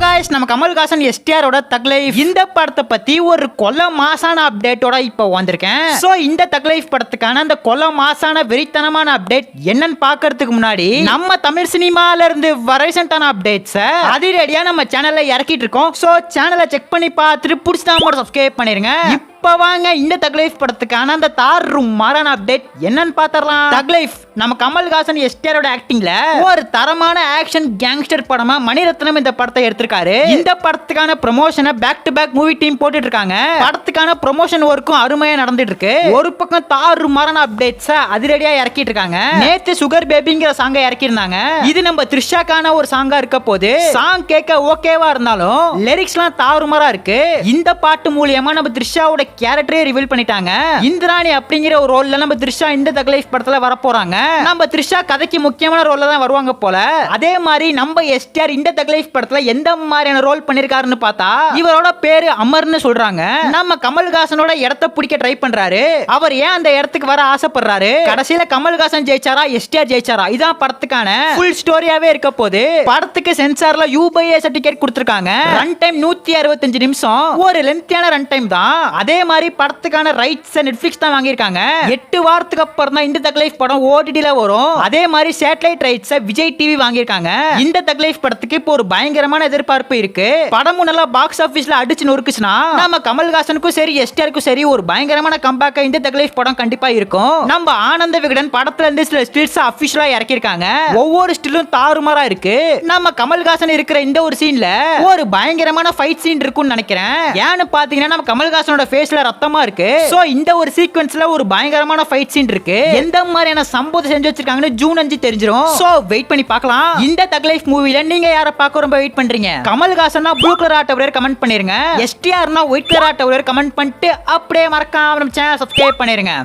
Guys நம்ம கமல்ஹாசன் எஸ்டிஆரோட தக் life இந்த படத்தை பத்தி ஒரு கொல்ல மாசான அப்டேட்டோட இப்போ வந்திருக்கேன். சோ இந்த தக் லைஃப் படத்துக்கான அந்த கொல்ல மாசான வெறித்தனமான அப்டேட் என்னன்னு பார்க்கிறதுக்கு முன்னாடி நம்ம தமிழ் சினிமால இருந்து ரீசன்ட்டான அப்டேட்ஸ் அதிரடியா நம்ம சேனல்ல இறக்கிட்டு இருக்கோம். சோ சேனலை செக் பண்ணி பார்த்துட்டு பிடிச்சா மட்டும் சப்ஸ்கிரைப் பண்ணிருங்க. இப்ப வாங்க இந்த தக் லைஃப் படத்துக்கான அந்த தாறும் மாறான அப்டேட் என்னன்னு பாத்திரலாம். தக் லைஃப் நம்ம கமல்ஹாசன் எஸ்டிஆரோட ஆக்டிங்ல ஒரு தரமான ஆக்ஷன் கேங்ஸ்டர் படமா மணிரத்னம் இந்த படத்தை எடுத்திருக்காரு. இந்த படத்துக்கான ப்ரமோஷனை back to back movie team போட்டுட்டு இருக்காங்க. படத்துக்கான ப்ரமோஷன் ஒர்க்கும் அருமையா நடந்துட்டு இருக்கு. ஒரு பக்கம் தாறும் மாறான அப்டேட்ஸ் அதிரடியா இறக்கிட்டு இருக்காங்க. நேத்து சுகர் பேபிங்கிற சாங்கை இறக்கி இருந்தாங்க. இது நம்ம த்ரிஷாக்கான ஒரு சாங்கா இருக்க போது சாங் கேட்க ஓகேவா இருந்தாலும் லிரிக்ஸ்லாம் தாறுமாறா இருக்கு. இந்த பாட்டு மூலியமா நம்ம த்ரிஷாவோட கேரக்டரே ரிவீல் பண்ணிட்டாங்க. இந்திராணி அப்படிங்கிற ஒரு ரோல்ல நம்ம த்ரிஷா இந்த தக் லைஃப் படத்துல வர போறாங்க. நம்ம த்ரிஷா கதைக்கு முக்கியமான ரோல்ல தான் வருவாங்க போல. அதே மாதிரி நம்ம எஸ்டிஆர் இந்த தக் லைஃப் படத்துல எந்த மாதிரியான ரோல் பண்ணிருக்காருன்னு பார்த்தா இவரோட பேரு அமர்னு சொல்றாங்க. நம்ம கமல்ஹாசனோட இடத்தை பிடிக்க ட்ரை பண்றாரு. அவர் ஏன் அந்த இடத்துக்கு வர ஆசைப்படுறாரு, கடைசியில கமல்ஹாசன் ஜெயிச்சாரா எஸ்டிஆர் ஜெயிச்சாரா, இதான் படத்துக்கான ஃபுல் ஸ்டோரியாவே இருக்க போது. படத்துக்கு சென்சார்ல UA சர்டிபிகேட் கொடுத்திருக்காங்க. ரன் டைம் 165 நிமிஷம், ஒரு லென்த்தியான ரன் டைம் தான். அதே மாதிரி படத்துக்கான ரைட்ஸ் நெட்ஃபிளிக்ஸ் தான் வாங்கியிருக்காங்க. 8 வாரத்துக்கு அப்புறம் தான் இந்த தக் லைஃப் படம் OTTல வரும். அதே மாதிரி சேட்டலைட் ரைட்ஸ் விஜய் டிவி வாங்கியிருக்காங்க. இந்த தக் லைஃப் படத்துக்கு இப்போ ஒரு பயங்கரமான எதிர்பார்ப்பு இருக்கு. படமும் நல்லா பாக்ஸ் ஆபீஸ்ல அடிச்சு நொறுக்குச்சுனா நம்ம கமல்ஹாசனுக்கும் சரி எஸ்டிஆருக்கும் சரி ஒரு பயங்கரமான கம்பேக் இந்த தக் லைஃப் படம் கண்டிப்பா இருக்கும். நம்ம ஆனந்த விகடன் படத்துல இருந்து சில ஸ்டில்ஸ் அபிஷியலா இறக்கியிருக்காங்க. ஒவ்வொரு ஸ்டிலும் தாறுமாறா இருக்கு. நம்ம கமல்ஹாசன் இருக்கிற இந்த ஒரு சீன்ல ஒரு பயங்கரமான ஃபைட் சீன் இருக்கும்னு நினைக்கிறேன். ஏன்னு பாத்தீங்கன்னா நம்ம கமல்ஹாசனோட ஃபேஸ்ல ரத்தமா இருக்கு. சோ இந்த ஒரு சீக்வென்ஸ்ல ஒரு பயங்கரமான ஃபைட் சீன் இருக்கு. எந்த மாதிரியான சம்பவத்தை செஞ்சு வச்சிருக்காங்கன்னு ஜூன் 5 தெரிஞ்சிரும். சோ வெயிட் பண்ணி பார்க்கலாம். இந்த தக் லைஃப் மூவில நீங்க யாரை பார்க்க ரொம்ப வெயிட் பண்றீங்க? கமல்ஹாசன்னா ப்ளூ கலர் ஆட்டோவர் கமெண்ட் பண்ணிருங்க. எஸ்டிஆர்னா ஒயிட் கலர் ஆட்டோவர் கமெண்ட் பண்ணிட்டு அப்படியே மறக்காம நம்ம சேனலை சப்ஸ்கிரைப் பண்ணிருங்க.